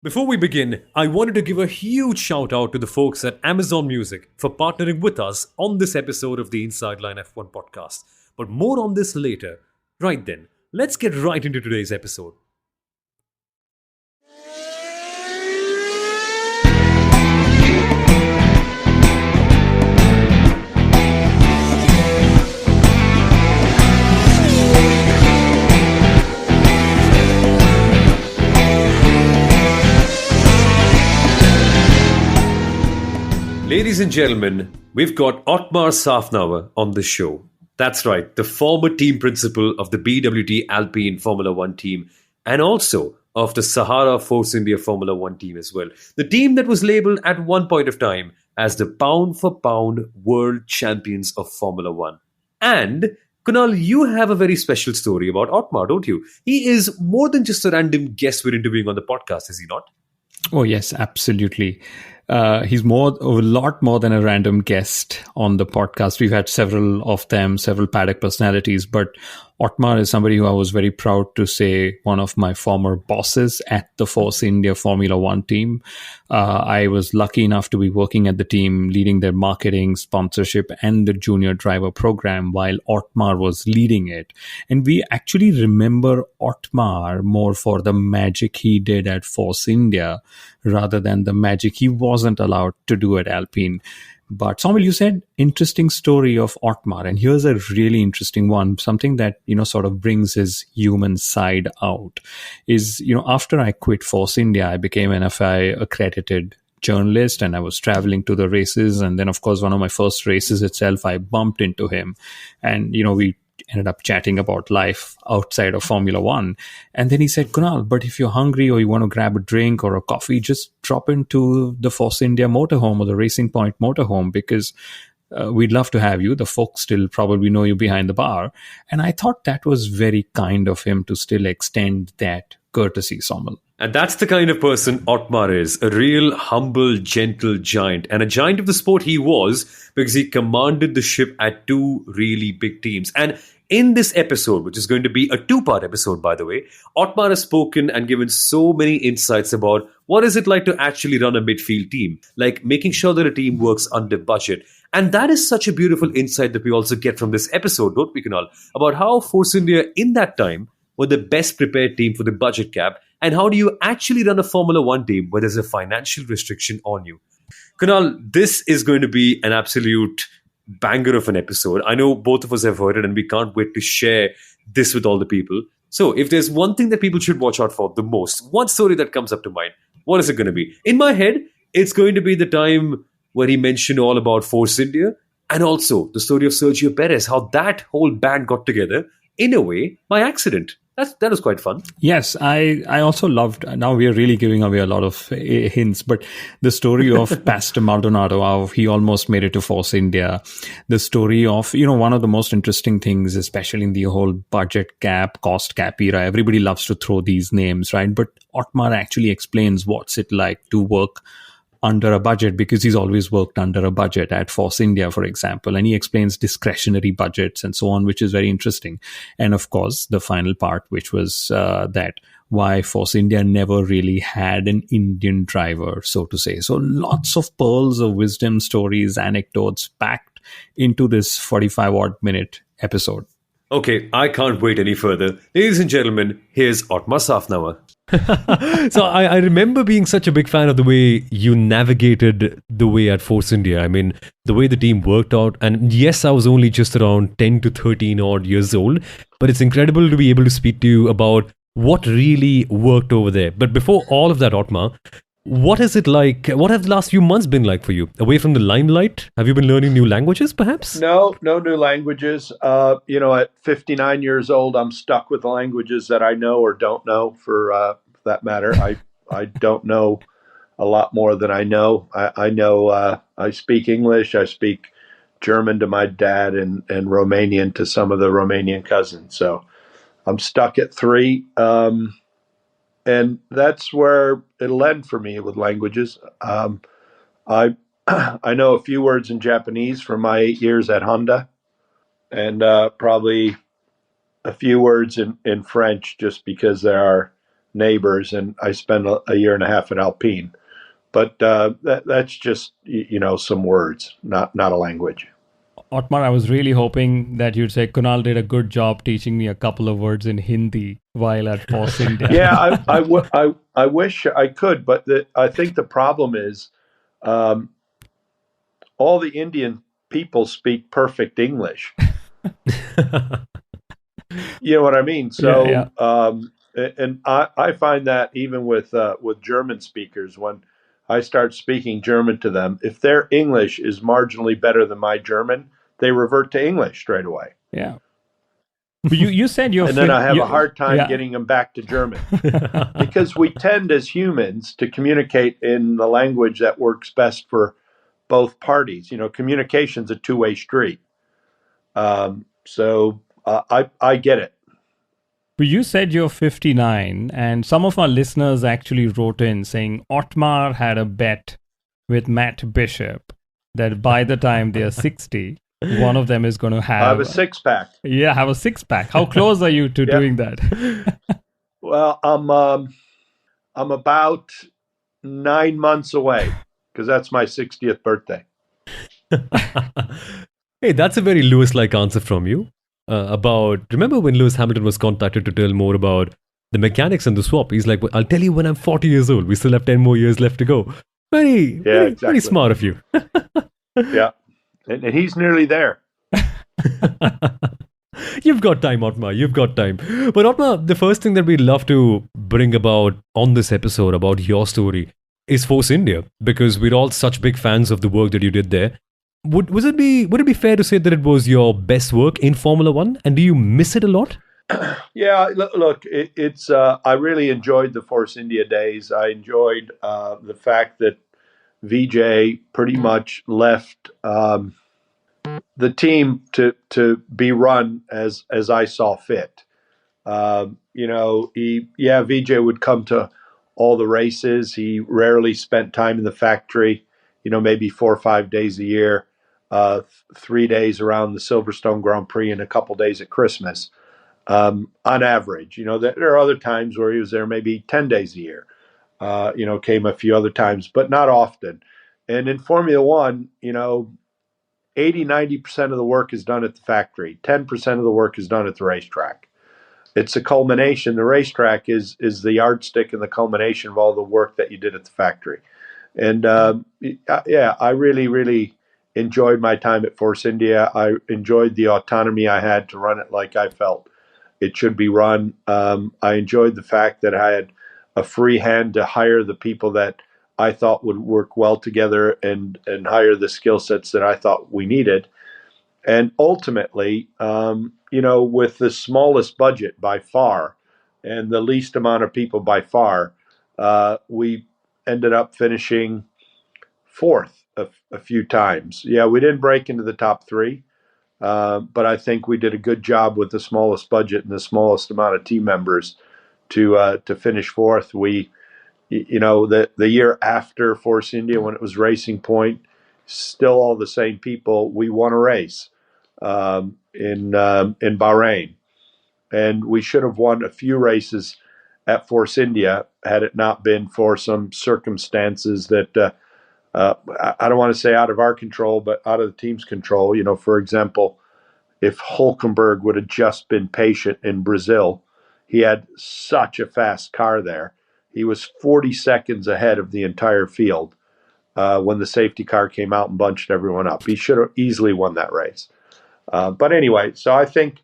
Before we begin, I wanted to give a huge shout out to the folks at Amazon Music for partnering with us on this episode of the Inside Line F1 podcast. But more on this later. Right then, let's get right into today's episode. Ladies and gentlemen, we've got Otmar Szafnauer on the show. That's right, the former team principal of the BWT Alpine Formula One team and also of the Sahara Force India Formula One team as well. The team that was labeled at one point of time as the pound for pound world champions of Formula One. And Kunal, you have a very special story about Otmar, don't you? He is more than just a random guest we're interviewing on the podcast, is he not? Oh, yes, absolutely. He's a lot more than a random guest on the podcast. We've had several of them, several paddock personalities, but Otmar is somebody who I was very proud to say one of my former bosses at the Force India Formula One team. I was lucky enough to be working at the team, leading their marketing, sponsorship, and the junior driver program while Otmar was leading it. And we actually remember Otmar more for the magic he did at Force India rather than the magic he wasn't allowed to do at Alpine. But Samuel, you said interesting story of Otmar, and here's a really interesting one. Something that, sort of brings his human side out is, after I quit Force India, I became an FI accredited journalist and I was traveling to the races. And then, of course, one of my first races itself, I bumped into him and, we ended up chatting about life outside of Formula One. And then he said, Kunal, but if you're hungry or you want to grab a drink or a coffee, just drop into the Force India motorhome or the Racing Point motorhome because we'd love to have you. The folks still probably know you behind the bar. And I thought that was very kind of him to still extend that courtesy, Samuel. And that's the kind of person Otmar is, a real humble, gentle giant. And a giant of the sport he was because he commanded the ship at two really big teams. And in this episode, which is going to be a two-part episode, by the way, Otmar has spoken and given so many insights about what is it like to actually run a midfield team, like making sure that a team works under budget. And that is such a beautiful insight that we also get from this episode, don't we, Kunal? About how Force India in that time were the best prepared team for the budget cap. And how do you actually run a Formula One team where there's a financial restriction on you? Kunal, this is going to be an absolute banger of an episode. I know both of us have heard it and we can't wait to share this with all the people. So if there's one thing that people should watch out for the most, one story that comes up to mind, what is it going to be? In my head, it's going to be the time where he mentioned all about Force India and also the story of Sergio Perez, how that whole band got together in a way by accident. That was quite fun. Yes, I also loved, now we are really giving away a lot of hints, but the story of Pastor Maldonado, how he almost made it to Force India. The story of, one of the most interesting things, especially in the whole budget cap, cost cap era, everybody loves to throw these names, right? But Otmar actually explains what's it like to work under a budget because he's always worked under a budget at Force India, for example. And he explains discretionary budgets and so on, which is very interesting. And of course, the final part, which was that why Force India never really had an Indian driver, so to say. So lots of pearls of wisdom, stories, anecdotes packed into this 45-odd minute episode. Okay, I can't wait any further. Ladies and gentlemen, here's Otmar Szafnauer. So I remember being such a big fan of the way you navigated the way at Force India. I mean, the way the team worked out. And yes, I was only just around 10 to 13 odd years old. But it's incredible to be able to speak to you about what really worked over there. But before all of that, Otmar, what is it like? What have the last few months been like for you? Away from the limelight? Have you been learning new languages, perhaps? No new languages. At 59 years old, I'm stuck with the languages that I know or don't know. For that matter, I don't know a lot more than I know. I know I speak English. I speak German to my dad and Romanian to some of the Romanian cousins. So I'm stuck at three. And that's where it'll end for me with languages. I know a few words in Japanese from my 8 years at Honda, and probably a few words in French just because there are neighbors, and I spent a year and a half at Alpine. But that's just some words, not a language. Otmar, I was really hoping that you'd say Kunal did a good job teaching me a couple of words in Hindi while at Force India. Yeah, I wish I could, but I think the problem is all the Indian people speak perfect English. You know what I mean? So, and I find that even with German speakers, when I start speaking German to them, if their English is marginally better than my German, they revert to English straight away. Yeah. But you said you're... And then I have a hard time getting them back to German. Because we tend as humans to communicate in the language that works best for both parties. Communication's a two-way street. So I get it. But you said you're 59, and some of our listeners actually wrote in saying Otmar had a bet with Matt Bishop that by the time they're 60, one of them is going to have a six-pack. Yeah, have a six-pack. How close are you to doing that? Well, I'm about 9 months away because that's my 60th birthday. Hey, that's a very Lewis-like answer from you. Remember when Lewis Hamilton was contacted to tell more about the mechanics and the swap? He's like, well, I'll tell you when I'm 40 years old. We still have 10 more years left to go. Very smart of you. Yeah. And he's nearly there. You've got time, Otmar. You've got time. But Otmar, the first thing that we'd love to bring about on this episode about your story is Force India, because we're all such big fans of the work that you did there. Would it be fair to say that it was your best work in Formula One, and do you miss it a lot? Yeah, look, it's I really enjoyed the Force India days. I enjoyed the fact that Vijay pretty much left the team to be run as I saw fit. Vijay would come to all the races. He rarely spent time in the factory. Maybe 4 or 5 days a year, 3 days around the Silverstone Grand Prix and a couple days at Christmas, on average. There are other times where he was there maybe 10 days a year. Came a few other times, but not often. And in Formula One, 80-90% of the work is done at the factory. 10% of the work is done at the racetrack. It's a culmination. The racetrack is the yardstick and the culmination of all the work that you did at the factory. And I really, really enjoyed my time at Force India. I enjoyed the autonomy I had to run it like I felt it should be run. I enjoyed the fact that I had a free hand to hire the people that I thought would work well together and hire the skill sets that I thought we needed. And ultimately, with the smallest budget by far and the least amount of people by far, we ended up finishing fourth a few times. Yeah, we didn't break into the top three, but I think we did a good job with the smallest budget and the smallest amount of team members to finish fourth. We, the year after Force India, when it was Racing Point, still all the same people, we won a race in Bahrain, and we should have won a few races at Force India had it not been for some circumstances that I don't want to say out of our control, but out of the team's control. For example, if Hulkenberg would have just been patient in Brazil, he had such a fast car there. He was 40 seconds ahead of the entire field when the safety car came out and bunched everyone up. He should have easily won that race. But anyway, so I think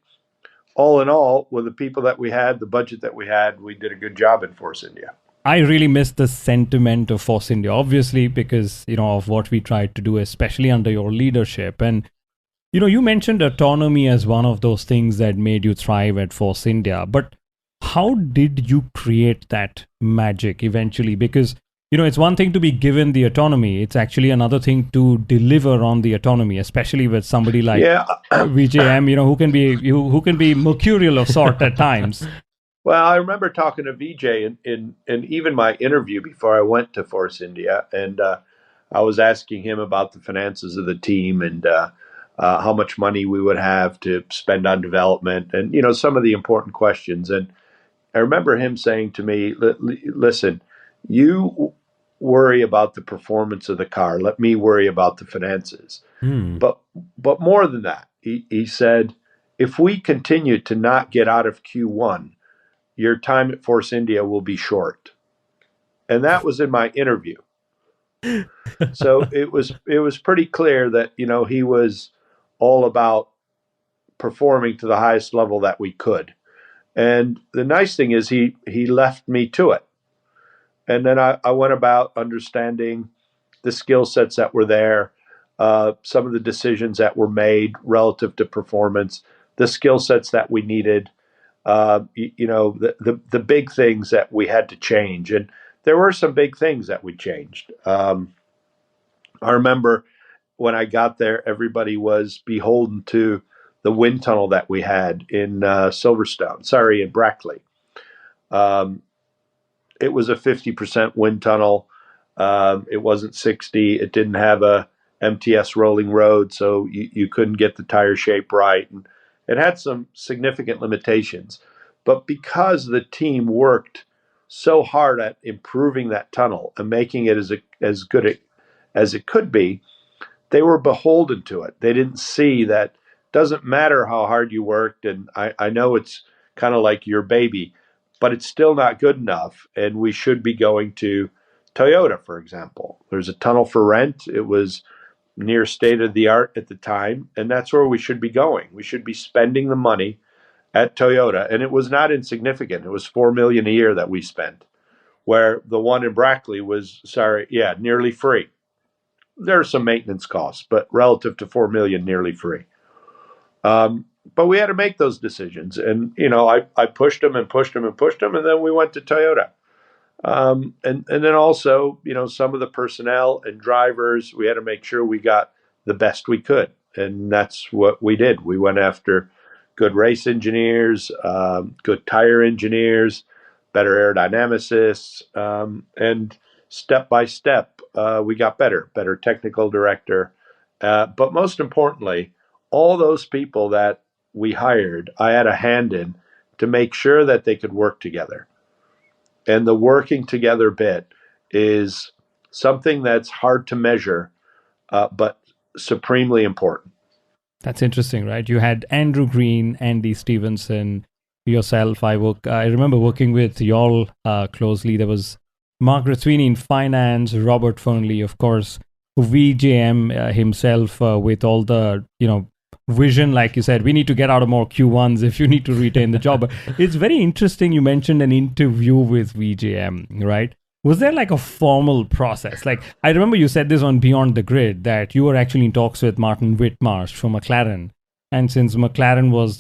all in all, with the people that we had, the budget that we had, we did a good job in Force India. I really miss the sentiment of Force India, obviously, because, of what we tried to do, especially under your leadership. And, you mentioned autonomy as one of those things that made you thrive at Force India. But how did you create that magic eventually? Because, it's one thing to be given the autonomy. It's actually another thing to deliver on the autonomy, especially with somebody like VJM, who can be mercurial of sort at times. Well, I remember talking to Vijay in even my interview before I went to Force India, and I was asking him about the finances of the team and how much money we would have to spend on development and, some of the important questions. And I remember him saying to me, listen, you worry about the performance of the car. Let me worry about the finances. But more than that, he said, if we continue to not get out of Q1, your time at Force India will be short. And that was in my interview. So it was pretty clear that, he was all about performing to the highest level that we could. And the nice thing is he left me to it. And then I went about understanding the skill sets that were there, some of the decisions that were made relative to performance, the skill sets that we needed, the big things that we had to change. And there were some big things that we changed. I remember when I got there, everybody was beholden to the wind tunnel that we had in in Brackley. It was a 50% wind tunnel. It wasn't 60. It didn't have a MTS rolling road, so you couldn't get the tire shape right. And it had some significant limitations. But because the team worked so hard at improving that tunnel and making it as good as it could be, they were beholden to it. They didn't see that doesn't matter how hard you worked, and I know it's kind of like your baby, but it's still not good enough, and we should be going to Toyota, for example. There's a tunnel for rent. It was near state of the art at the time, and that's where we should be going. We should be spending the money at Toyota, and it was not insignificant. It was $4 million a year that we spent, where the one in Brackley was nearly free. There are some maintenance costs, but relative to $4 million, nearly free. But we had to make those decisions, and I pushed them and pushed them and pushed them, and then we went to Toyota. And then also, some of the personnel and drivers, we had to make sure we got the best we could, and that's what we did. We went after good race engineers, good tire engineers, better aerodynamicists, and step by step, we got better technical director. But most importantly, all those people that we hired, I had a hand in to make sure that they could work together. And the working together bit is something that's hard to measure, but supremely important. That's interesting, right? You had Andrew Green, Andy Stevenson, yourself. I remember working with y'all closely. There was Margaret Sweeney in finance, Robert Fernley, of course, VJM himself with all the, vision. Like you said, we need to get out of more Q1s if you need to retain the job. But it's very interesting. You mentioned an interview with VJM, right? Was there like a formal process? Like, I remember you said this on Beyond the Grid, that you were actually in talks with Martin Whitmarsh from McLaren. And since McLaren was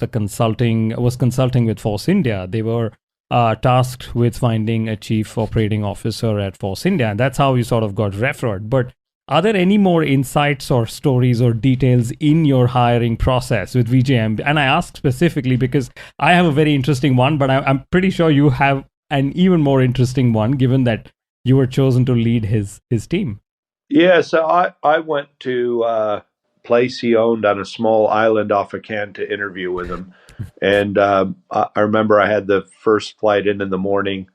consulting with Force India, they were tasked with finding a chief operating officer at Force India. And that's how you sort of got referred. But are there any more insights or stories or details in your hiring process with VJM? And I ask specifically because I have a very interesting one, but I'm pretty sure you have an even more interesting one, given that you were chosen to lead his team. Yeah, so I went to a place he owned on a small island off of Cannes to interview with him. And I remember I had the first flight in the morning,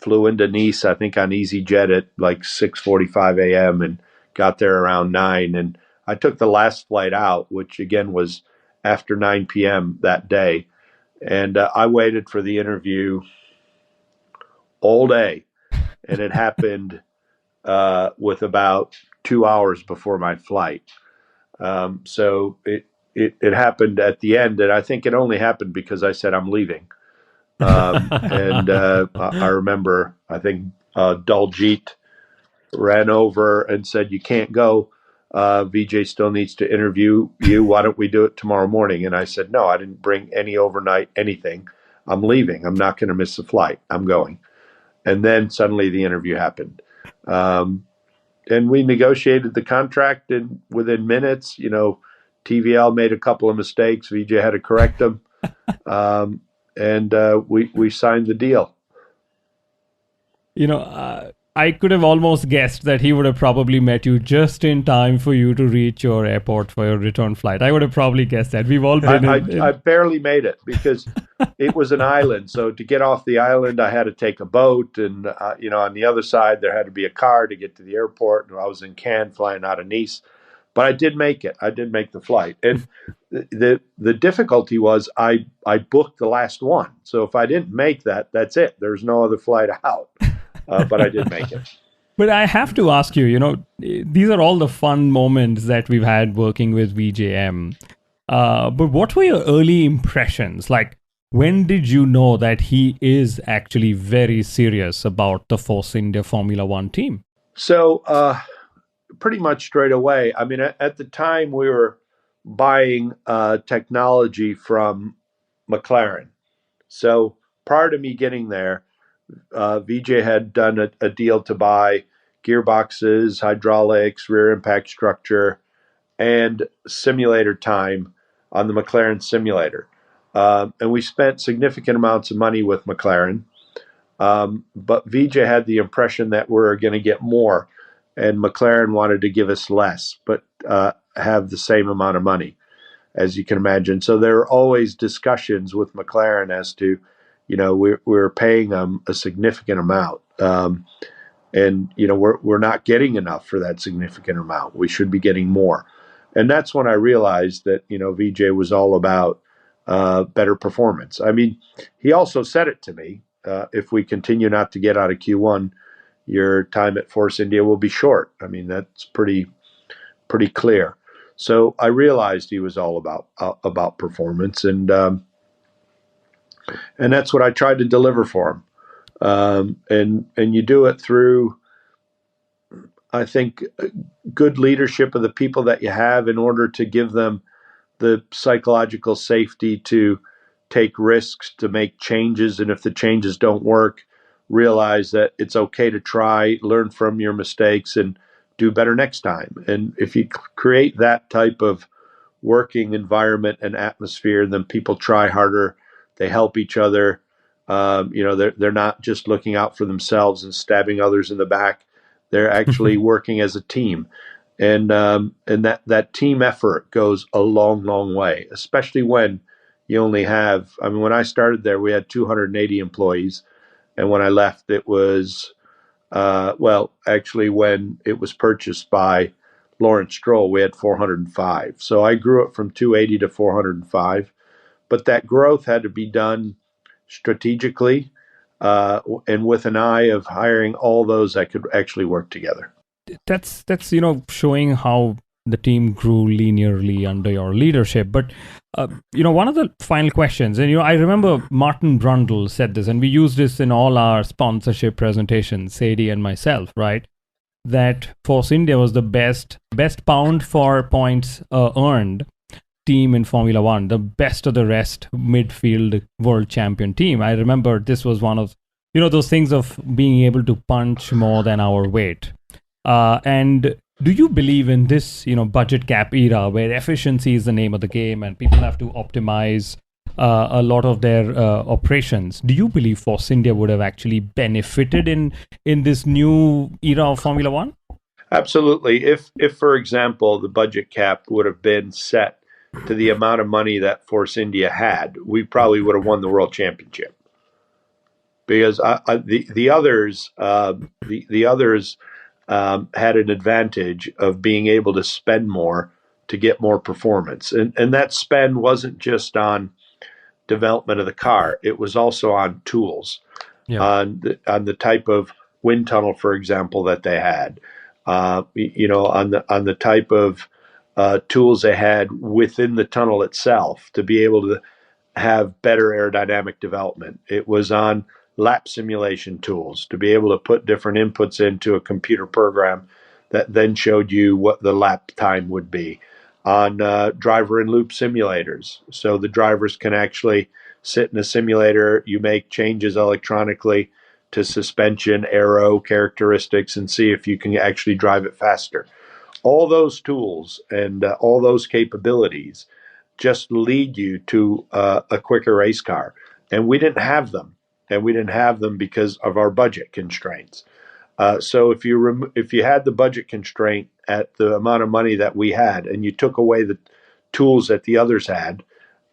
flew into Nice, I think on EasyJet at like 6:45 a.m. and got there around 9. And I took the last flight out, which again was after 9 p.m. that day. And I waited for the interview all day. And it happened with about 2 hours before my flight. So it happened at the end. And I think it only happened because I said I'm leaving. And I remember, I think Daljit ran over and said, "You can't go. VJ still needs to interview you. Why don't we do it tomorrow morning?" And I said, "No, I didn't bring any overnight anything. I'm leaving. I'm not going to miss the flight. I'm going." And then suddenly the interview happened. And we negotiated the contract, and within minutes, TVL made a couple of mistakes. VJ had to correct them. And we signed the deal. I could have almost guessed that he would have probably met you just in time for you to reach your airport for your return flight. I would have probably guessed that. We've all been I barely made it because it was an island. So to get off the island, I had to take a boat, and on the other side there had to be a car to get to the airport. And I was in Cannes, flying out of Nice, but I did make it. I did make the flight, and the difficulty was I booked the last one. So if I didn't make that, that's it. There's no other flight out. But I did make it. But I have to ask you, these are all the fun moments that we've had working with VJM. But what were your early impressions? Like, when did you know that he is actually very serious about the Force India Formula One team? So pretty much straight away. I mean, at the time we were buying technology from McLaren. So prior to me getting there, VJ had done a deal to buy gearboxes, hydraulics, rear impact structure, and simulator time on the McLaren simulator. And we spent significant amounts of money with McLaren. But VJ had the impression that we're going to get more, and McLaren wanted to give us less, but have the same amount of money, as you can imagine. So there were always discussions with McLaren as to, we're paying them a significant amount, and we're not getting enough for that significant amount. We should be getting more, and that's when I realized that VJ was all about better performance. I mean, he also said it to me: if we continue not to get out of Q1, your time at Force India will be short. I mean, that's pretty clear. So I realized he was all about performance, and that's what I tried to deliver for him. And you do it through, I think, good leadership of the people that you have in order to give them the psychological safety to take risks, to make changes, and if the changes don't work, realize that it's okay to try, learn from your mistakes, and do better next time. And if you create that type of working environment and atmosphere, then people try harder. They help each other. They're not just looking out for themselves and stabbing others in the back. They're actually working as a team, and that team effort goes a long, long way. Especially when you only have. I mean, when I started there, we had 280 employees, and when I left, it was actually, when it was purchased by Lawrence Stroll, we had 405. So I grew it from 280 to 405. But that growth had to be done strategically and with an eye of hiring all those that could actually work together. That's showing how the team grew linearly under your leadership. But one of the final questions, and I remember Martin Brundle said this, and we use this in all our sponsorship presentations, Sadie and myself, right? That Force India was the best pound for points earned team in Formula One, the best of the rest midfield world champion team. I remember this was one of those things of being able to punch more than our weight. And do you believe in this budget cap era where efficiency is the name of the game and people have to optimize a lot of their operations? Do you believe Force India would have actually benefited in this new era of Formula One? Absolutely. If for example, the budget cap would have been set to the amount of money that Force India had, we probably would have won the world championship. Because the others had an advantage of being able to spend more to get more performance, and that spend wasn't just on development of the car; it was also on tools, on the type of wind tunnel, for example, that they had, on the type of tools they had within the tunnel itself to be able to have better aerodynamic development. It was on lap simulation tools to be able to put different inputs into a computer program that then showed you what the lap time would be. On driver and loop simulators, so the drivers can actually sit in a simulator, you make changes electronically to suspension, aero characteristics, and see if you can actually drive it faster. All those tools and all those capabilities just lead you to a quicker race car. And we didn't have them. And we didn't have them because of our budget constraints. So if you had the budget constraint at the amount of money that we had, and you took away the tools that the others had,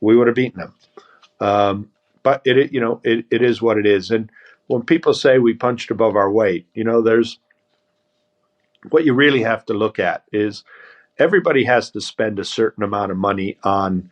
we would have beaten them. But it is what it is. And when people say we punched above our weight, there's what you really have to look at is everybody has to spend a certain amount of money on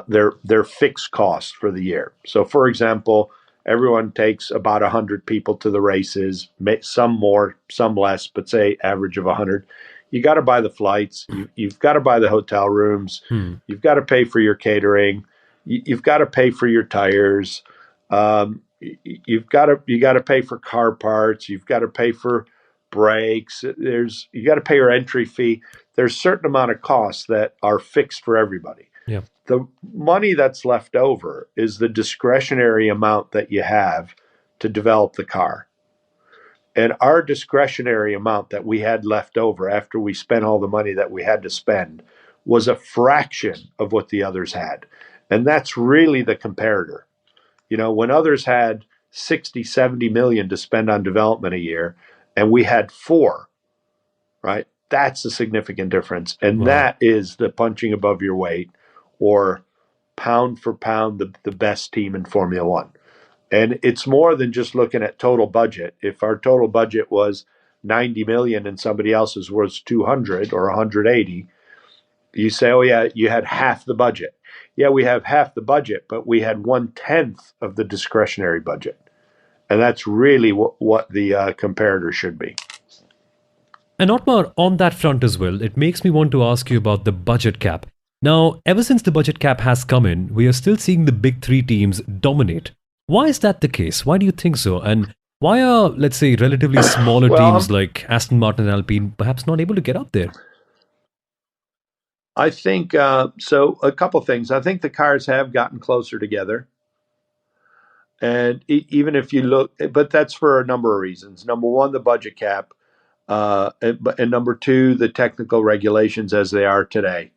their fixed costs for the year. So, for example, everyone takes about 100 people to the races, some more, some less, but say average of 100. You got to buy the flights. You've got to buy the hotel rooms. You've got to pay for your catering. You've got to pay for your tires. You got to pay for car parts. You've got to pay for brakes. You got to pay your entry fee. There's a certain amount of costs that are fixed for everybody. Yeah. The money that's left over is the discretionary amount that you have to develop the car. And our discretionary amount that we had left over after we spent all the money that we had to spend was a fraction of what the others had. And that's really the comparator. When others had 60, 70 million to spend on development a year, and we had 4, right? That's a significant difference. And Wow. that is the punching above your weight, or pound for pound, the best team in Formula One. And it's more than just looking at total budget. If our total budget was 90 million and somebody else's was 200 or 180, you say, oh yeah, you had half the budget. Yeah, we have half the budget, but we had 1/10 of the discretionary budget. And that's really what the comparator should be. And Otmar, on that front as well, it makes me want to ask you about the budget cap. Now, ever since the budget cap has come in, we are still seeing the big 3 teams dominate. Why is that the case? Why do you think so? And why are, let's say, relatively smaller teams like Aston Martin and Alpine perhaps not able to get up there? I think so. A couple things. I think the cars have gotten closer together. And even if you look, but that's for a number of reasons. Number one, the budget cap. And number 2, the technical regulations as they are today.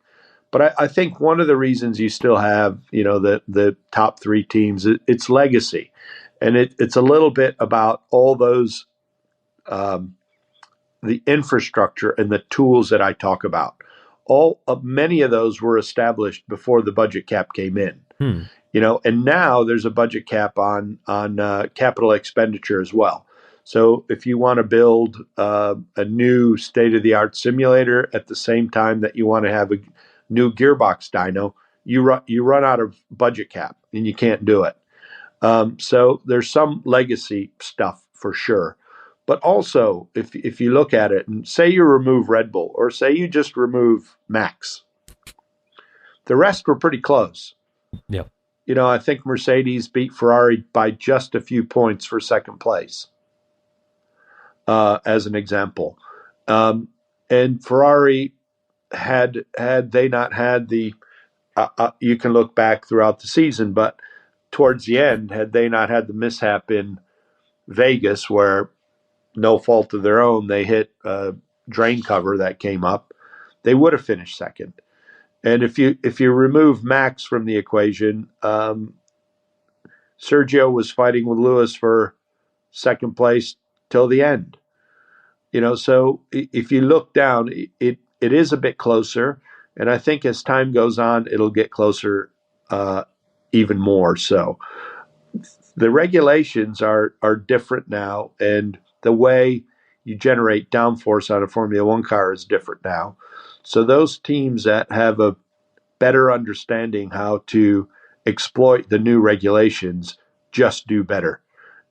But I think one of the reasons you still have, the top 3 teams, it's legacy. And it's a little bit about all those, the infrastructure and the tools that I talk about. Many of those were established before the budget cap came in. And now there's a budget cap on capital expenditure as well. So if you want to build a new state-of-the-art simulator at the same time that you want to have a new gearbox dyno, you run out of budget cap and you can't do it. So there's some legacy stuff for sure. But also, if you look at it and say you remove Red Bull or say you just remove Max, the rest were pretty close. Yeah. I think Mercedes beat Ferrari by just a few points for second place. As an example. And Ferrari had they not had the, you can look back throughout the season, but towards the end, had they not had the mishap in Vegas where no fault of their own, they hit a drain cover that came up, they would have finished second. And if you remove Max from the equation, Sergio was fighting with Lewis for second place till the end. So if you look down, it is a bit closer. And I think as time goes on, it'll get closer even more. So the regulations are different now. And the way you generate downforce on a Formula One car is different now. So those teams that have a better understanding how to exploit the new regulations just do better.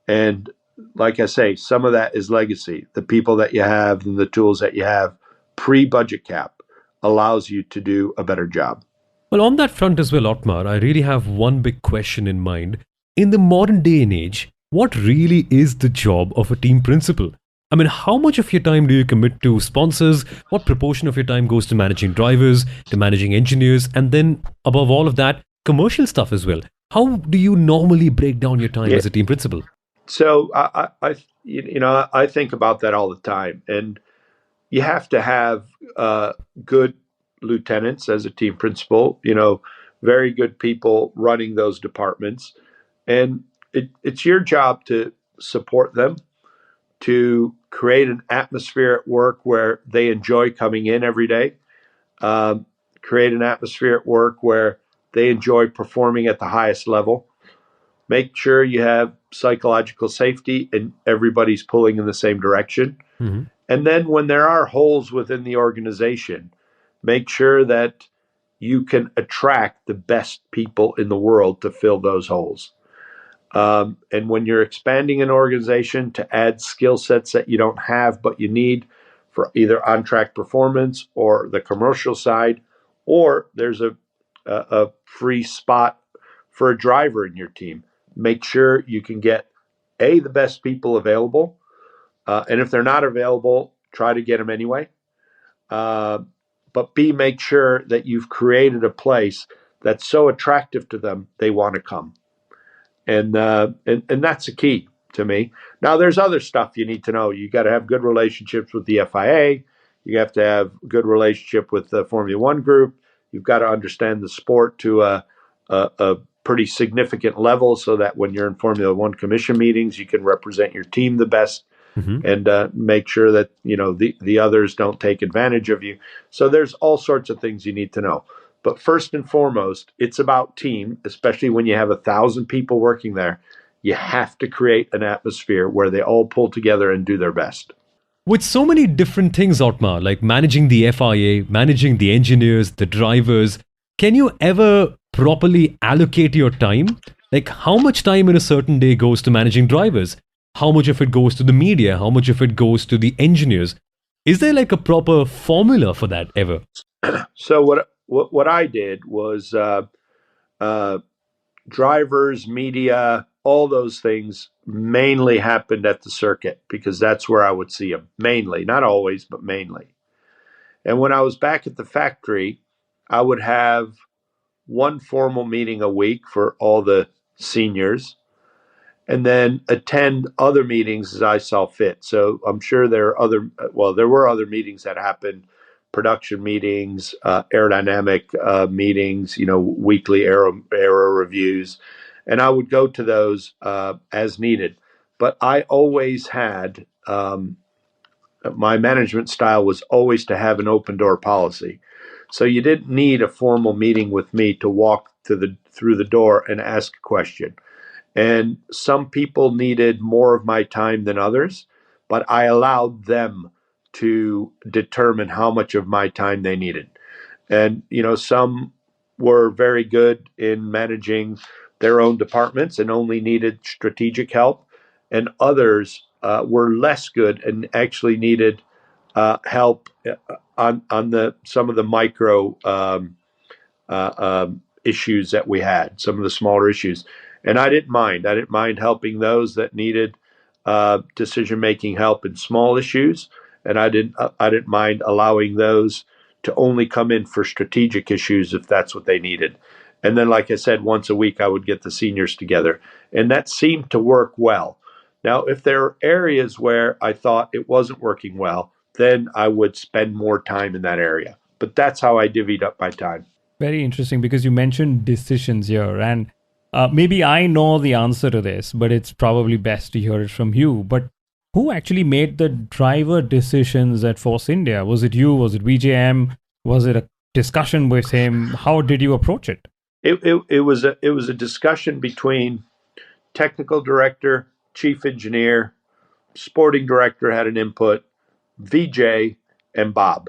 And like I say, some of that is legacy. The people that you have and the tools that you have pre-budget cap allows you to do a better job. Well, on that front as well, Otmar, I really have one big question in mind. In the modern day and age, what really is the job of a team principal? I mean, how much of your time do you commit to sponsors? What proportion of your time goes to managing drivers, to managing engineers, and then above all of that, commercial stuff as well? How do you normally break down your time as a team principal? So I think about that all the time, and you have to have good lieutenants as a team principal. Very good people running those departments, and it's your job to support them, to create an atmosphere at work where they enjoy coming in every day, create an atmosphere at work where they enjoy performing at the highest level. Make sure you have psychological safety and everybody's pulling in the same direction. Mm-hmm. And then when there are holes within the organization, make sure that you can attract the best people in the world to fill those holes. And when you're expanding an organization to add skill sets that you don't have but you need for either on-track performance or the commercial side, or there's a free spot for a driver in your team, make sure you can get the best people available, and if they're not available, try to get them anyway. But B, make sure that you've created a place that's so attractive to them they want to come, and that's the key to me. Now, there's other stuff you need to know. You got to have good relationships with the FIA. You have to have good relationship with the Formula One group. You've got to understand the sport to a pretty significant level, so that when you're in Formula One commission meetings, you can represent your team the best. Mm-hmm. And make sure that the others don't take advantage of you. So there's all sorts of things you need to know. But first and foremost, it's about team, especially when you have 1,000 people working there. You have to create an atmosphere where they all pull together and do their best. With so many different things, Otmar, like managing the FIA, managing the engineers, the drivers, can you ever properly allocate your time? Like, how much time in a certain day goes to managing drivers? How much of it goes to the media? How much of it goes to the engineers? Is there like a proper formula for that ever? So what I did was drivers, media, all those things mainly happened at the circuit, because that's where I would see them mainly, not always, but mainly. And when I was back at the factory, I would have one formal meeting a week for all the seniors, and then attend other meetings as I saw fit. So I'm sure there were other meetings that happened, production meetings, aerodynamic meetings, weekly aero reviews, and I would go to those as needed. But I always had, my management style was always to have an open door policy. So you didn't need a formal meeting with me to walk through the door and ask a question. And some people needed more of my time than others, but I allowed them to determine how much of my time they needed. And, some were very good in managing their own departments and only needed strategic help. And others were less good and actually needed help on some of the micro issues that we had, some of the smaller issues. And I didn't mind. I didn't mind helping those that needed decision-making help in small issues, and I didn't mind allowing those to only come in for strategic issues if that's what they needed. And then, like I said, once a week I would get the seniors together, and that seemed to work well. Now, if there are areas where I thought it wasn't working well, then I would spend more time in that area. But that's how I divvied up my time. Very interesting, because you mentioned decisions here, and maybe I know the answer to this, but it's probably best to hear it from you. But who actually made the driver decisions at Force India? Was it you? Was it VJM? Was it a discussion with him? How did you approach it? It was a discussion between technical director, chief engineer, sporting director had an input, VJ, and Bob.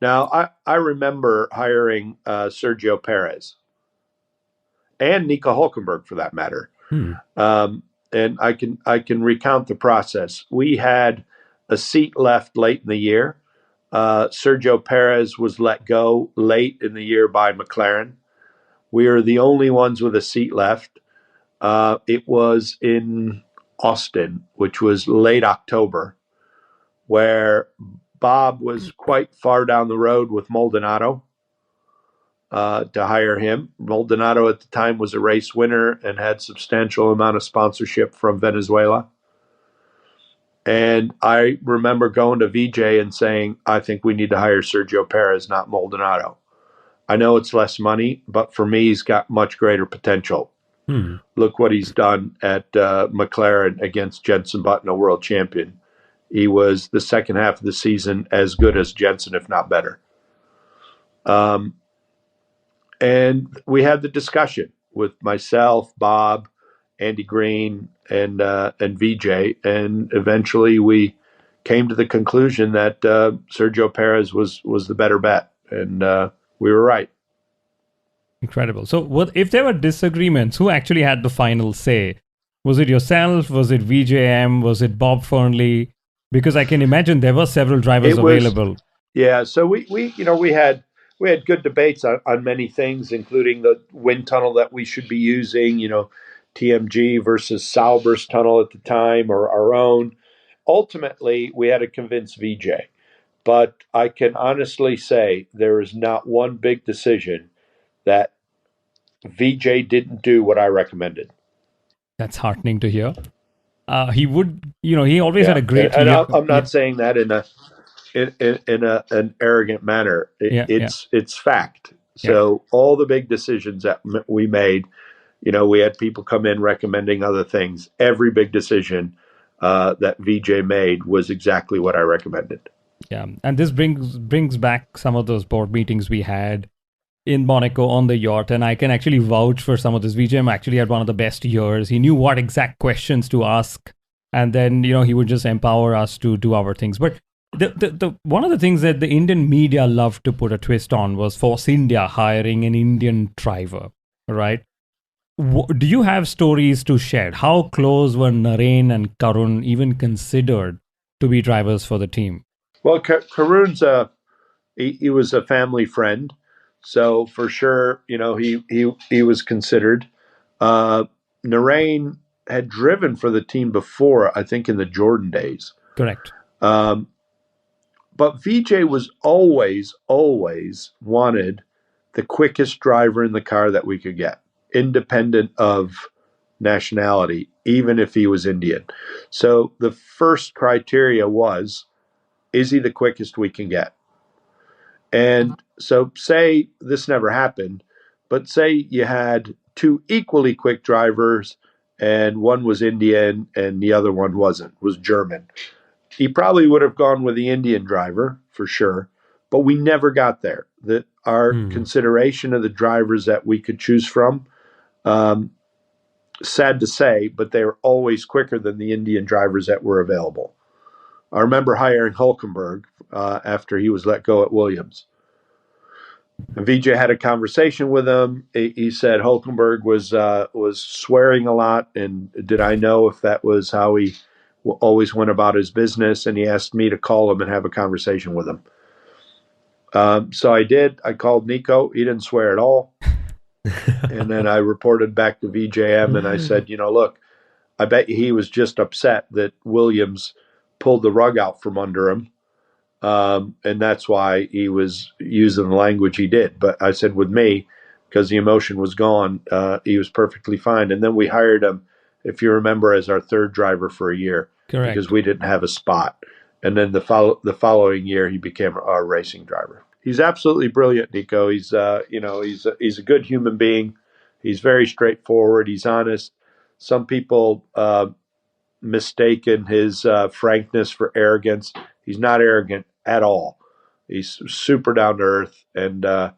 Now, I remember hiring Sergio Perez and Nico Hulkenberg, for that matter. And I can recount the process. We had a seat left late in the year. Sergio Perez was let go late in the year by McLaren. We are the only ones with a seat left. It was in Austin, which was late October, where Bob was quite far down the road with Maldonado to hire him. Maldonado at the time was a race winner and had substantial amount of sponsorship from Venezuela. And I remember going to VJ and saying, I think we need to hire Sergio Perez, not Maldonado. I know it's less money, but for me, he's got much greater potential. Look what he's done at McLaren against Jenson Button, a world champion. he was the second half of the season as good as Jensen, if not better. And we had the discussion with myself, Bob, Andy Green, and VJ, and eventually we came to the conclusion that Sergio Perez was the better bet, and we were right. Incredible. So, if there were disagreements, who actually had the final say? Was it yourself? Was it VJM? Was it Bob Fernley? Because I can imagine there were several drivers available. Yeah. So we had good debates on many things, including the wind tunnel that we should be using. TMG versus Sauber's tunnel at the time, or our own. Ultimately, we had to convince VJ. But I can honestly say there is not one big decision that VJ didn't do what I recommended. That's heartening to hear. He would, he always had a great. And I'm not saying that in an arrogant manner. It's fact. So all the big decisions that we made, we had people come in recommending other things. Every big decision that VJ made was exactly what I recommended. Yeah, and this brings back some of those board meetings we had in Monaco on the yacht, and I can actually vouch for some of this. VJM actually had one of the best years. He knew what exact questions to ask, and then he would just empower us to do our things. But the one of the things that the Indian media loved to put a twist on was Force India hiring an Indian driver, right? Do you have stories to share? How close were Narain and Karun even considered to be drivers for the team? Well, Karun's he was a family friend, so for sure, he was considered. Narain had driven for the team before, I think in the Jordan days. Correct. But VJ was always wanted the quickest driver in the car that we could get, independent of nationality, even if he was Indian. So the first criteria was, is he the quickest we can get? And so say this never happened, but say you had two equally quick drivers and one was Indian and the other one was German. He probably would have gone with the Indian driver for sure, but we never got there. That our consideration of the drivers that we could choose from, sad to say, but they were always quicker than the Indian drivers that were available. I remember hiring Hulkenberg after he was let go at Williams. And VJ had a conversation with him. He said Hulkenberg was swearing a lot, and did I know if that was how he always went about his business? And he asked me to call him and have a conversation with him. So I did. I called Nico. He didn't swear at all. And then I reported back to VJM, and I said, look, I bet he was just upset that Williams pulled the rug out from under him. And that's why he was using the language he did. But I said with me, because the emotion was gone, he was perfectly fine. And then we hired him, if you remember, as our third driver for a year. Correct. Because we didn't have a spot. And then the following year, he became our racing driver. He's absolutely brilliant, Nico. He's he's a good human being. He's very straightforward. He's honest. Some people mistaken his frankness for arrogance. He's not arrogant at all. He's super down to earth and a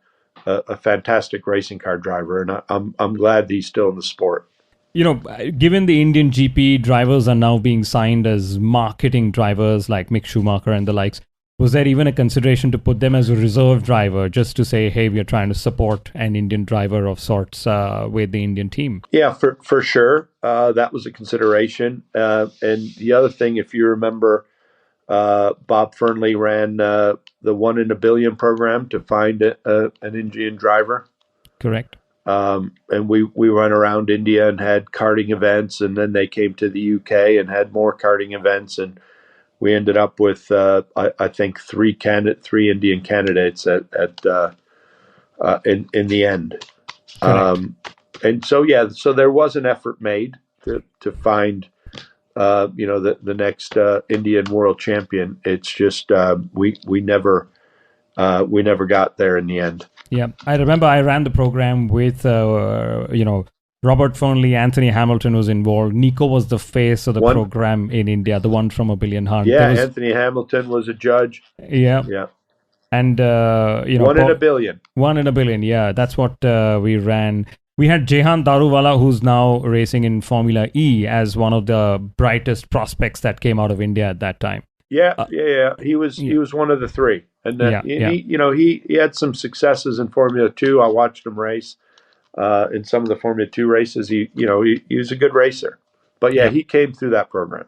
fantastic racing car driver. And I'm glad that he's still in the sport. Given the Indian GP, drivers are now being signed as marketing drivers like Mick Schumacher and the likes. Was there even a consideration to put them as a reserve driver, just to say, hey, we are trying to support an Indian driver of sorts with the Indian team? Yeah, for sure. That was a consideration. And the other thing, if you remember, Bob Fernley ran the 1 in a billion program to find an Indian driver. Correct. And we went around India and had karting events, and then they came to the UK and had more karting events, and we ended up with I think three Indian candidates in the end. And so there was an effort made to find the next Indian world champion. It's just we never got there in the end. Yeah, I remember I ran the program with Robert Fernley, Anthony Hamilton was involved. Nico was the face of the One- program in India, the one from A Billion Hunt. Yeah, Anthony Hamilton was a judge. Yeah. Yeah. And, One in a billion. 1 in a billion. Yeah, that's what we ran. We had Jehan Daruwala, who's now racing in Formula E, as one of the brightest prospects that came out of India at that time. Yeah. He was one of the three, and he had some successes in Formula 2. I watched him race in some of the Formula 2 races. He was a good racer, but he came through that program.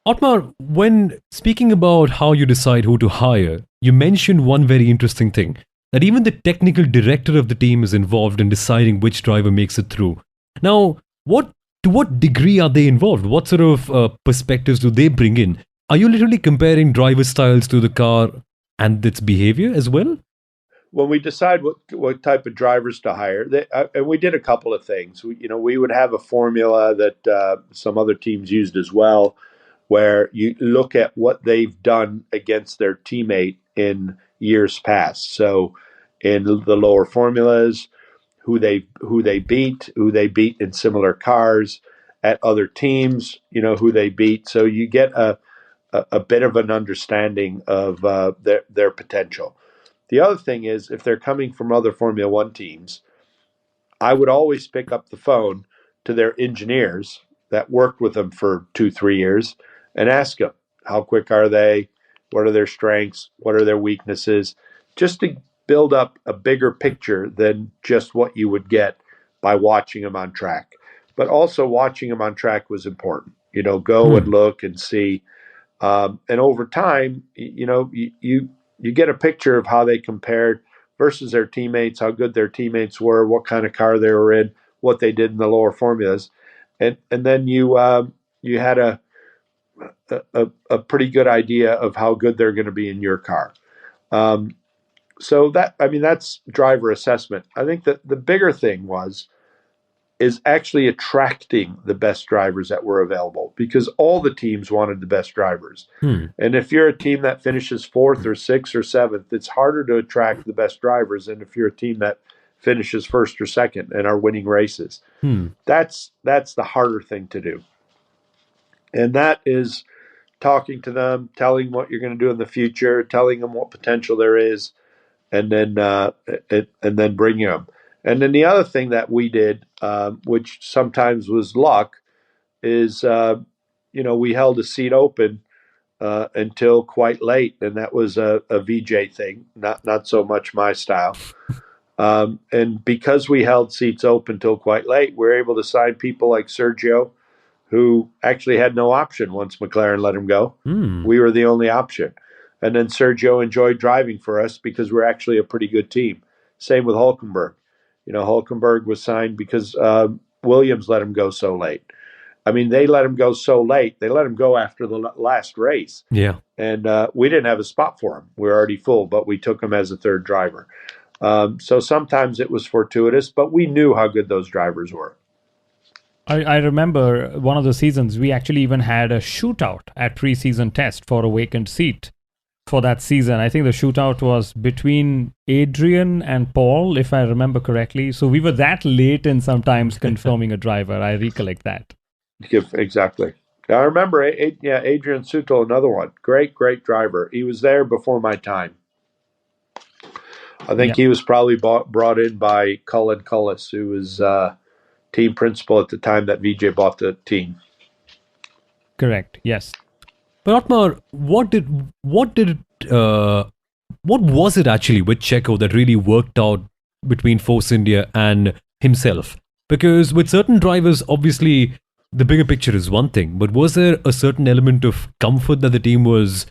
Otmar, when speaking about how you decide who to hire, you mentioned one very interesting thing, that even the technical director of the team is involved in deciding which driver makes it through. Now, to what degree are they involved? What sort of perspectives do they bring in? Are you literally comparing driver styles to the car and its behavior as well? When we decide what type of drivers to hire, and we did a couple of things. We would have a formula that some other teams used as well, where you look at what they've done against their teammate in years past. So in the lower formulas, who they beat in similar cars, at other teams, who they beat. So you get a bit of an understanding of their potential. The other thing is, if they're coming from other Formula One teams, I would always pick up the phone to their engineers that worked with them for 2-3 years and ask them, how quick are they? What are their strengths? What are their weaknesses? Just to build up a bigger picture than just what you would get by watching them on track. But also watching them on track was important. Go and look and see. And over time, you get a picture of how they compared versus their teammates, how good their teammates were, what kind of car they were in, what they did in the lower formulas, and then you had a pretty good idea of how good they're going to be in your car. So that's driver assessment. I think that the bigger thing is actually attracting the best drivers that were available, because all the teams wanted the best drivers. And if you're a team that finishes 4th or 6th or 7th, it's harder to attract the best drivers than if you're a team that finishes 1st or 2nd and are winning races. That's the harder thing to do. And that is talking to them, telling what you're going to do in the future, telling them what potential there is, and then bringing them. And then the other thing that we did, which sometimes was luck, is we held a seat open until quite late, and that was a VJ thing, not so much my style. And because we held seats open till quite late, we were able to sign people like Sergio, who actually had no option once McLaren let him go. We were the only option. And then Sergio enjoyed driving for us because we're actually a pretty good team. Same with Hulkenberg. Hulkenberg was signed because Williams let him go so late. I mean, they let him go so late. They let him go after the last race. Yeah. And we didn't have a spot for him. We were already full, but we took him as a third driver. So sometimes it was fortuitous, but we knew how good those drivers were. I remember one of the seasons, we actually even had a shootout at preseason test for a vacant seat for that season. I think the shootout was between Adrian and Paul, if I remember correctly. So we were that late in sometimes confirming a driver. I recollect that. Exactly. I remember, Adrian Sutil, another one. Great driver. He was there before my time. I think he was probably brought in by Cullen Cullis, who was team principal at the time that VJ bought the team. Correct. Yes. But Otmar, what was it actually with Checo that really worked out between Force India and himself? Because with certain drivers, obviously, the bigger picture is one thing, but was there a certain element of comfort that the team was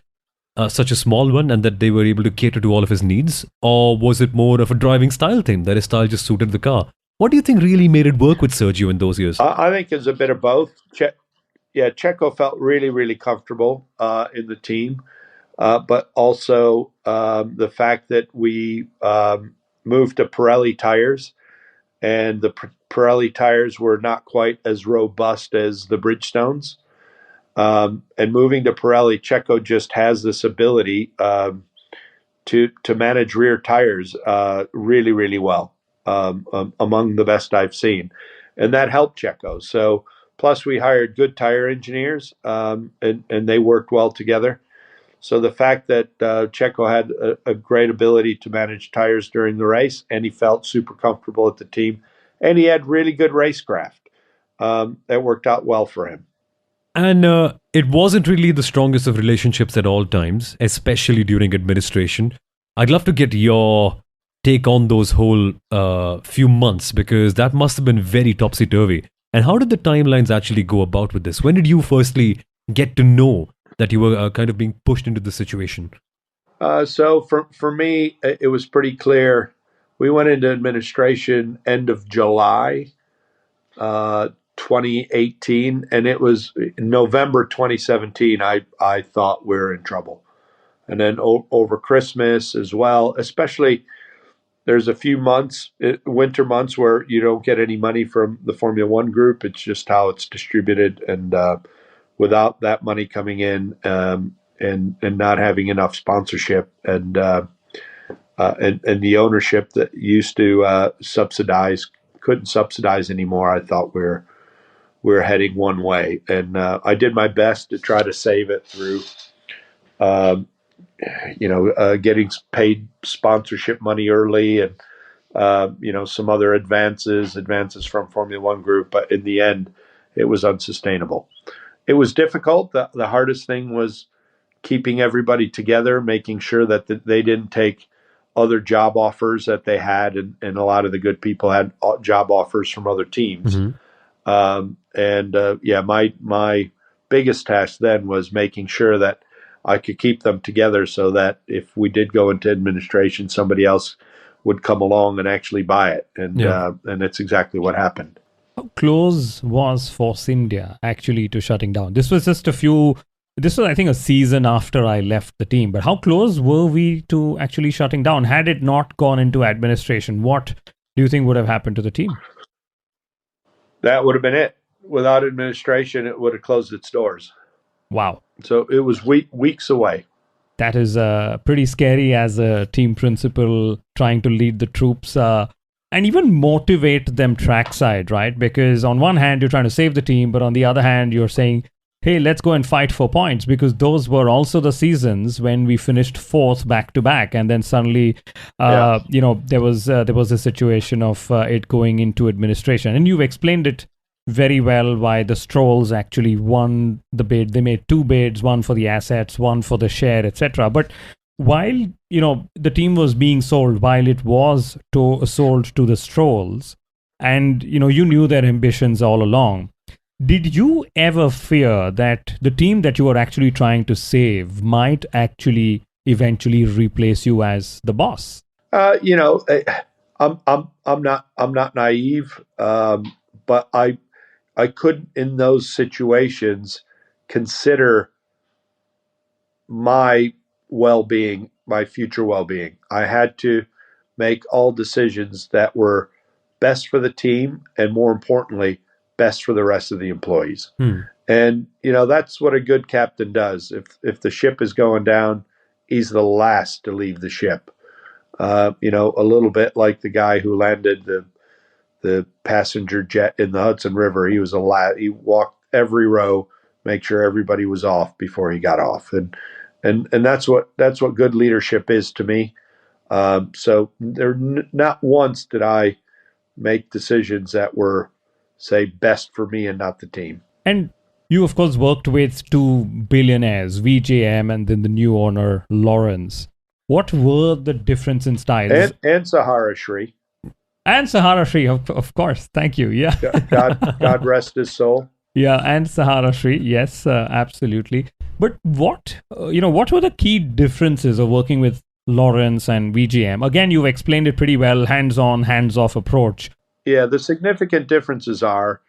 such a small one and that they were able to cater to all of his needs? Or was it more of a driving style thing, that his style just suited the car? What do you think really made it work with Sergio in those years? I think it's a bit of both. Checo felt really, really comfortable in the team, but also the fact that we moved to Pirelli tires, and the Pirelli tires were not quite as robust as the Bridgestones. And moving to Pirelli, Checo just has this ability to manage rear tires really, really well, among the best I've seen. and that helped Checo. So plus we hired good tire engineers, and they worked well together. So the fact that Checo had a great ability to manage tires during the race, and he felt super comfortable at the team, and he had really good racecraft, that worked out well for him. And it wasn't really the strongest of relationships at all times, especially during administration. I'd love to get your take on those whole few months, because that must have been very topsy-turvy. And how did the timelines actually go about with this? When did you firstly get to know that you were kind of being pushed into the situation? So for me, it was pretty clear. We went into administration end of July 2018, and it was November 2017. I thought we were in trouble, and then over Christmas as well. Especially, there's a few months, winter months, where you don't get any money from the Formula One group. It's just how it's distributed, and without that money coming in, and not having enough sponsorship, and the ownership that used to subsidize couldn't subsidize anymore. I thought we're heading one way, and I did my best to try to save it through, getting paid sponsorship money early, and some other advances from Formula One group. But in the end, it was unsustainable. It was difficult. The hardest thing was keeping everybody together, making sure that they didn't take other job offers that they had, and a lot of the good people had job offers from other teams. Mm-hmm. My biggest task then was making sure that I could keep them together, so that if we did go into administration, somebody else would come along and actually buy it, and that's exactly what happened. How close was Force India actually to shutting down? This was, I think, a season after I left the team. But how close were we to actually shutting down? Had it not gone into administration, what do you think would have happened to the team? That would have been it. Without administration, it would have closed its doors. Wow. So it was weeks away. That is pretty scary as a team principal trying to lead the troops and even motivate them trackside, right? Because on one hand, you're trying to save the team, but on the other hand, you're saying, hey, let's go and fight for points, because those were also the seasons when we finished fourth back to back. And then suddenly, there was a situation of it going into administration. And you've explained it very well why the Strolls actually won the bid. They made two bids, one for the assets, one for the share, etc. But while the team was being sold, while it was sold to the Strolls, and you knew their ambitions all along, did you ever fear that the team that you were actually trying to save might actually eventually replace you as the boss? I'm not naive, but I couldn't, in those situations, consider my well-being, my future well-being. I had to make all decisions that were best for the team, and more importantly, best for the rest of the employees. And that's what a good captain does. If the ship is going down, he's the last to leave the ship. A little bit like the guy who landed the passenger jet in the Hudson River. He was he walked every row, make sure everybody was off before he got off, and that's what good leadership is to me. So not once did I make decisions that were, say, best for me and not the team. And you, of course, worked with two billionaires, VJM and then the new owner, Lawrence. What were the difference in styles? And Sahara Shri. And Sahara Shri, of course. Thank you. Yeah. God rest his soul. Yeah, and Sahara Shri. Yes, absolutely. But what were the key differences of working with Lawrence and VGM? Again, you've explained it pretty well, hands-on, hands-off approach. Yeah, the significant differences are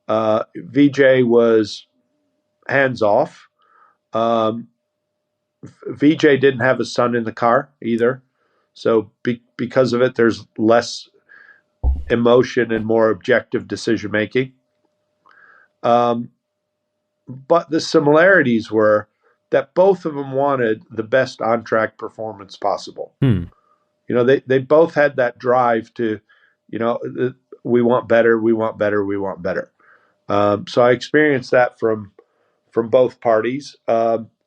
VJ was hands-off. VJ didn't have a son in the car either. So because of it, there's less emotion and more objective decision-making. But the similarities were that both of them wanted the best on-track performance possible. They both had that drive to, we want better, we want better, we want better. So I experienced that from both parties.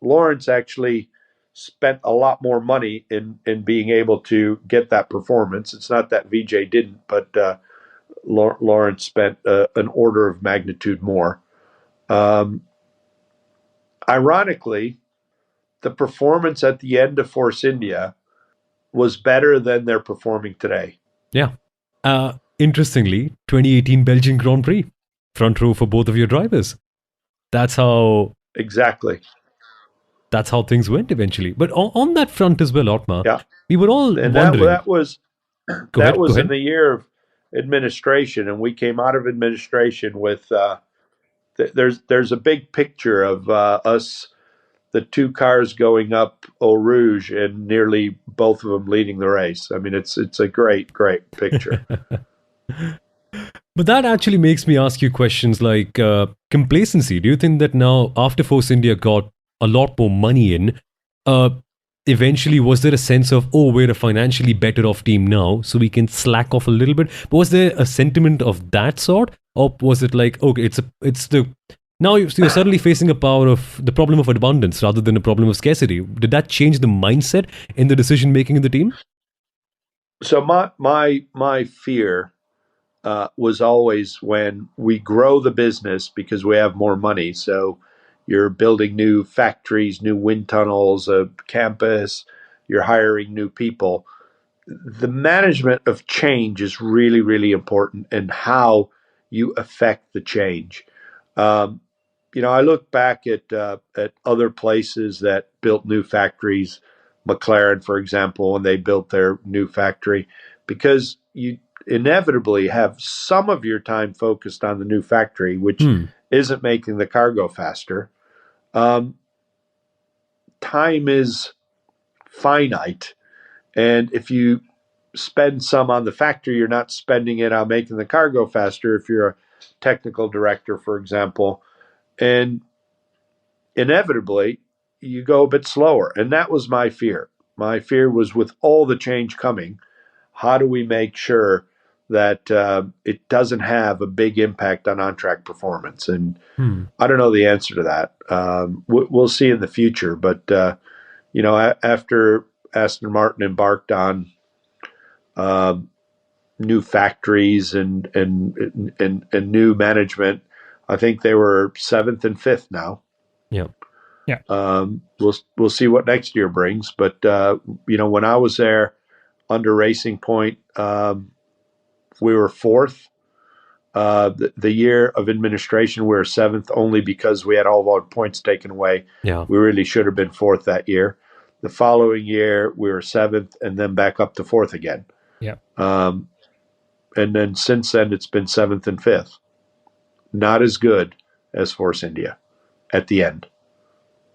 Lawrence actually spent a lot more money in being able to get that performance. It's not that VJ didn't, but Lawrence spent an order of magnitude more. Ironically, the performance at the end of Force India was better than they're performing today. Yeah. Interestingly, 2018 Belgian Grand Prix, front row for both of your drivers. That's how Exactly. That's how things went eventually. But on that front as well, Otmar, Yeah. we were all And wondering. that was Go that ahead. was in the year of administration, and we came out of administration with there's a big picture of us, the two cars going up Eau Rouge, and nearly both of them leading the race. I mean, it's a great picture. But that actually makes me ask you questions like complacency. Do you think that now, after Force India got a lot more money in, eventually was there a sense of, oh, we're a financially better off team now, so we can slack off a little bit? But was there a sentiment of that sort? Or was it like, okay, now you're suddenly facing the problem of abundance rather than a problem of scarcity? Did that change the mindset in the decision making in the team? So my fear was always when we grow the business because we have more money. So you're building new factories, new wind tunnels, a campus, you're hiring new people. The management of change is really, really important, and how you affect the change. I look back at other places that built new factories, McLaren, for example, when they built their new factory, because you inevitably have some of your time focused on the new factory, which isn't making the car go faster. Time is finite, and if you spend some on the factory, you're not spending it on making the car go faster. If you're a technical director, for example, and inevitably you go a bit slower. And that was my fear. My fear was, with all the change coming, how do we make sure that it doesn't have a big impact on track performance? And I don't know the answer to that. We'll see in the future. But, after Aston Martin embarked on new factories and new management, I think they were 7th and 5th now. Yeah. We'll see what next year brings. But when I was there under Racing Point, we were 4th. The year of administration, we were 7th only because we had all of our points taken away. Yeah. We really should have been 4th that year. The following year, we were 7th, and then back up to 4th again. Yeah. And then since then, it's been 7th and 5th. Not as good as Force India at the end.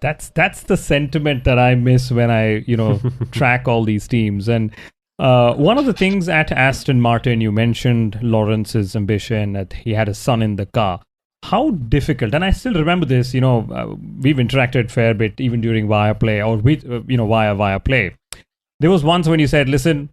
That's the sentiment that I miss when I track all these teams. And one of the things at Aston Martin, you mentioned Lawrence's ambition, that he had a son in the car. How difficult, and I still remember this, we've interacted a fair bit even during Viaplay or with, via Viaplay. There was once when you said, listen,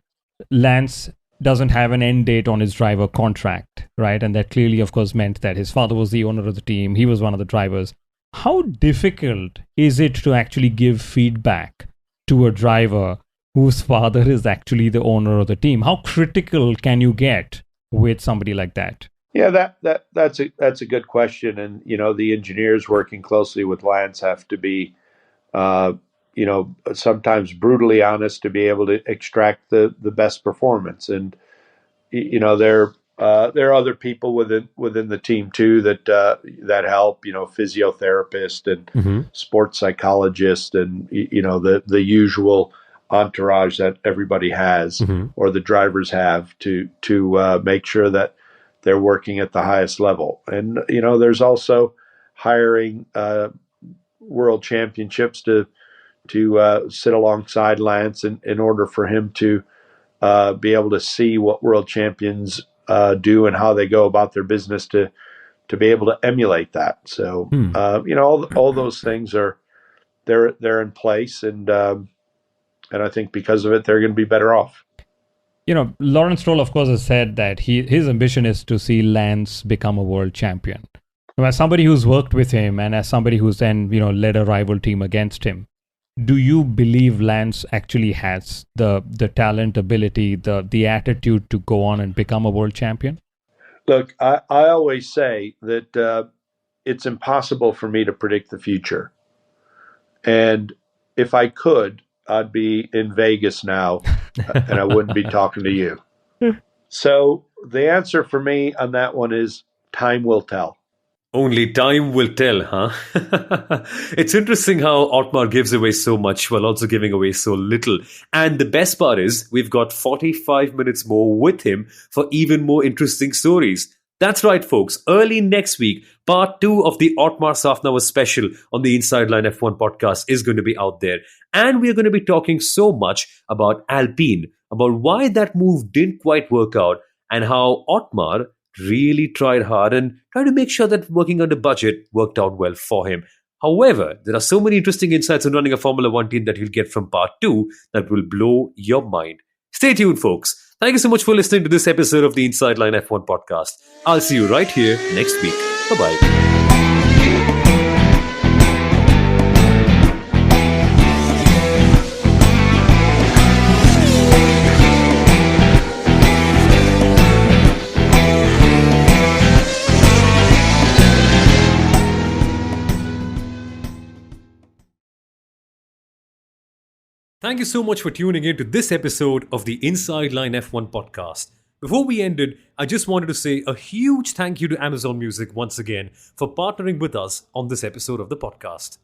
Lance doesn't have an end date on his driver contract, right? And that clearly, of course, meant that his father was the owner of the team. He was one of the drivers. How difficult is it to actually give feedback to a driver whose father is actually the owner of the team? How critical can you get with somebody like that? Yeah, that's a good question. And, the engineers working closely with Lance have to be, sometimes brutally honest to be able to extract the best performance. And, there are other people within the team too that help, physiotherapist and sports psychologist and, the usual entourage that everybody has or the drivers have to make sure that they're working at the highest level. And, there's also hiring world championships to sit alongside Lance in order for him to be able to see what world champions do and how they go about their business to be able to emulate that. So, all those things they're in place. And I think because of it, they're going to be better off. Lawrence Stroll, of course, has said that his ambition is to see Lance become a world champion. Now, as somebody who's worked with him and as somebody who's then, led a rival team against him, do you believe Lance actually has the talent, ability, the attitude to go on and become a world champion? Look, I always say that it's impossible for me to predict the future. And if I could, I'd be in Vegas now and I wouldn't be talking to you. So the answer for me on that one is time will tell. Only time will tell, huh? It's interesting how Otmar gives away so much while also giving away so little. And the best part is, we've got 45 minutes more with him for even more interesting stories. That's right, folks. Early next week, part 2 of the Otmar Szafnauer special on the Inside Line F1 podcast is going to be out there. And we're going to be talking so much about Alpine, about why that move didn't quite work out, and how Otmar really tried hard and tried to make sure that working under budget worked out well for him. However, there are so many interesting insights on running a Formula One team that you'll get from part 2 that will blow your mind. Stay tuned, folks. Thank you so much for listening to this episode of the Inside Line F1 podcast. I'll see you right here next week. Bye-bye. Thank you so much for tuning in to this episode of the Inside Line F1 podcast. Before we ended, I just wanted to say a huge thank you to Amazon Music once again for partnering with us on this episode of the podcast.